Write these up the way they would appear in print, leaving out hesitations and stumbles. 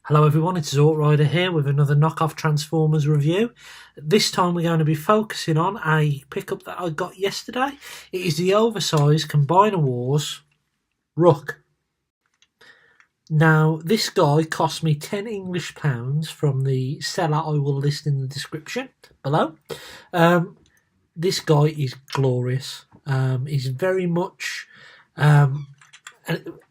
Hello everyone, it's Zortrider here with another knockoff Transformers review. This time we're going to be focusing on a pickup that I got yesterday. It is the Oversized Combiner Wars Rook. Now this guy cost me £10 English from the seller I will list in the description below. This guy is glorious. He's very much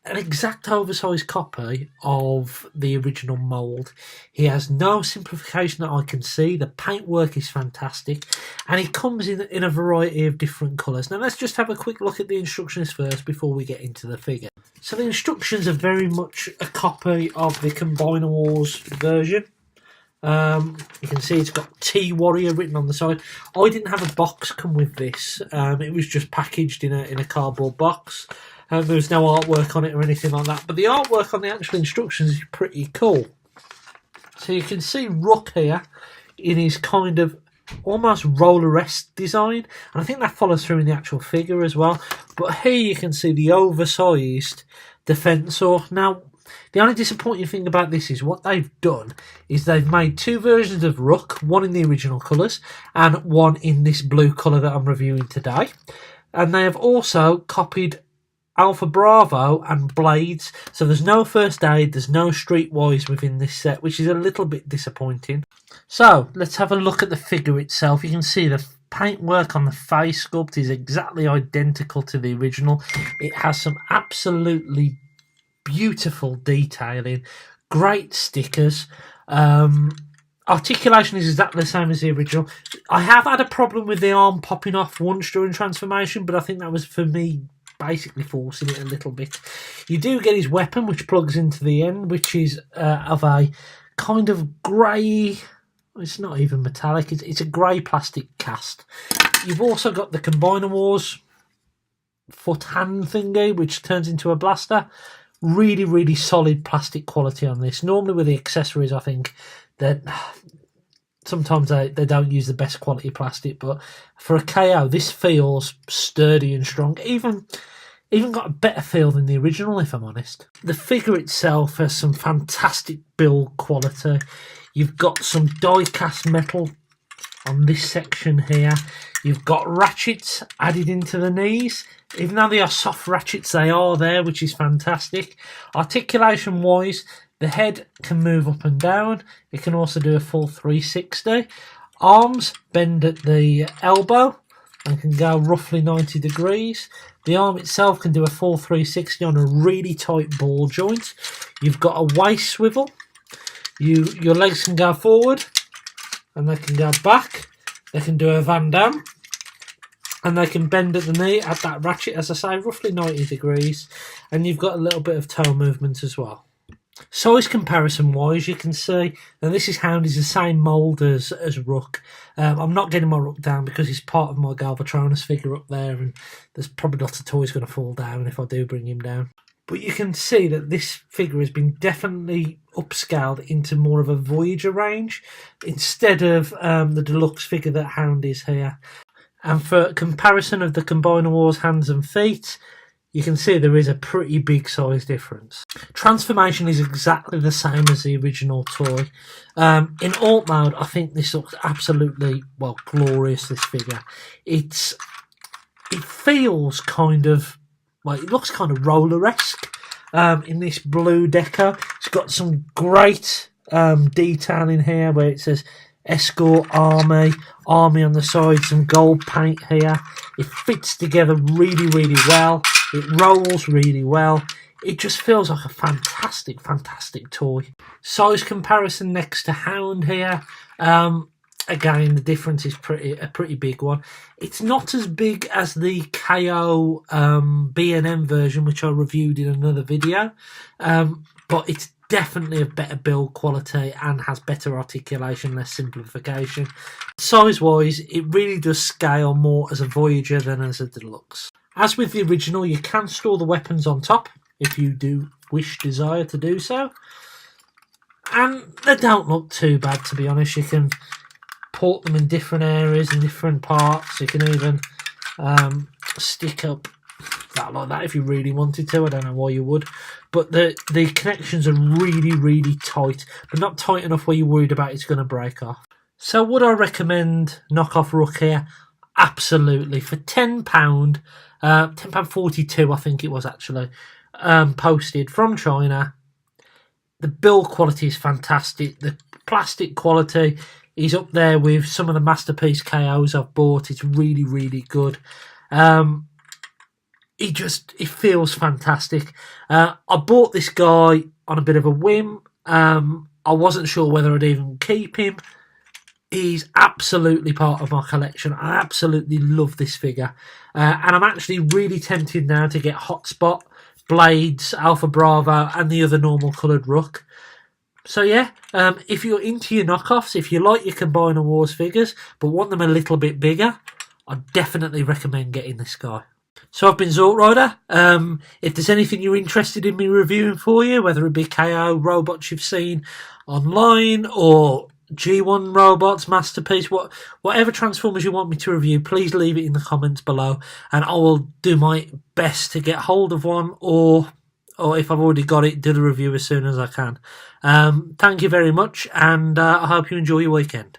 an exact oversized copy of the original mould. He has no simplification that I can see. The paintwork is fantastic, and he comes in a variety of different colours. Now let's just have a quick look at the instructions first before we get into the figure. So the instructions are very much a copy of the Combiner Wars version. You can see it's got T-Warrior written on the side. I didn't have a box come with this. It was just packaged in a cardboard box. There was no artwork on it or anything like that, but the artwork on the actual instructions is pretty cool. So you can see Rook here in his kind of almost roller-esque design, and I think that follows through in the actual figure as well. But here you can see the oversized Defensor. Now, the only disappointing thing about this is what they've done is they've made two versions of Rook, one in the original colours and one in this blue colour that I'm reviewing today. And they have also copied Alpha Bravo and Blades, so there's no first aid, there's no streetwise within this set, which is a little bit disappointing. So let's have a look at the figure itself. You can see the paintwork on the face sculpt is exactly identical to the original. It has some absolutely beautiful detailing, great stickers. Articulation is exactly the same as the original. I have had a problem with the arm popping off once during transformation, but I think that was for me basically forcing it a little bit. You do get his weapon, which plugs into the end, which is of a kind of grey, it's not even metallic, it's a grey plastic cast. You've also got the Combiner Wars foot hand thingy, which turns into a blaster. Really solid plastic quality on this. Normally with the accessories, I think that sometimes they don't use the best quality plastic, but for a KO, this feels sturdy and strong. Even got a better feel than the original, if I'm honest. The figure itself has some fantastic build quality. You've got some die-cast metal on this section here. You've got ratchets added into the knees. Even though they are soft ratchets, they are there, which is fantastic. Articulation-wise, the head can move up and down. It can also do a full 360. Arms bend at the elbow and can go roughly 90 degrees. The arm itself can do a full 360 on a really tight ball joint. You've got a waist swivel. Your legs can go forward and they can go back. They can do a Van Damme. And they can bend at the knee at that ratchet, as I say, roughly 90 degrees. And you've got a little bit of toe movement as well. Size comparison wise, you can see, and this is Hound is the same mould as Rook. I'm not getting my Rook down because it's part of my Galvatronus figure up there, and there's probably lots of toys going to fall down if I do bring him down. But you can see that this figure has been definitely upscaled into more of a Voyager range instead of the deluxe figure that Hound is here. And for comparison of the Combiner Wars hands and feet, you can see there is a pretty big size difference. Transformation is exactly the same as the original toy. In alt mode, I think this looks absolutely, well, glorious, this figure. It feels kind of, well, it looks kind of roller-esque in this blue deco. It's got some great detail in here where it says Escort Army on the side, some gold paint here. It fits together really well. It rolls really well. It just feels like a fantastic toy. Size comparison next to Hound here. Again, the difference is a pretty big one. It's not as big as the KO B&M version, which I reviewed in another video, but it's definitely a better build quality and has better articulation, less simplification. Size-wise, it really does scale more as a Voyager than as a Deluxe. As with the original, you can store the weapons on top if you do desire to do so. And they don't look too bad, to be honest. You can port them in different areas and different parts. You can even stick up that like that if you really wanted to. I don't know why you would, but the connections are really, really tight, but not tight enough where you're worried about it's going to break off. So would I recommend knockoff Rook here? Absolutely. For £10, £10.42 I think it was actually, posted from China. The build quality is fantastic. The plastic quality is up there with some of the Masterpiece KOs I've bought. It's really, really good. It feels fantastic. I bought this guy on a bit of a whim. I wasn't sure whether I'd even keep him. He's absolutely part of my collection. I absolutely love this figure. And I'm actually really tempted now to get Hotspot, Blades, Alpha Bravo, and the other normal coloured Rook. So yeah, if you're into your knockoffs, if you like your Combiner Wars figures, but want them a little bit bigger, I definitely recommend getting this guy. So I've been Zortrider. If there's anything you're interested in me reviewing for you, whether it be KO, robots you've seen online, or G1 robots, Masterpiece, whatever Transformers you want me to review, please leave it in the comments below, and I will do my best to get hold of one, or if I've already got it, do the review as soon as I can. Thank you very much, and I hope you enjoy your weekend.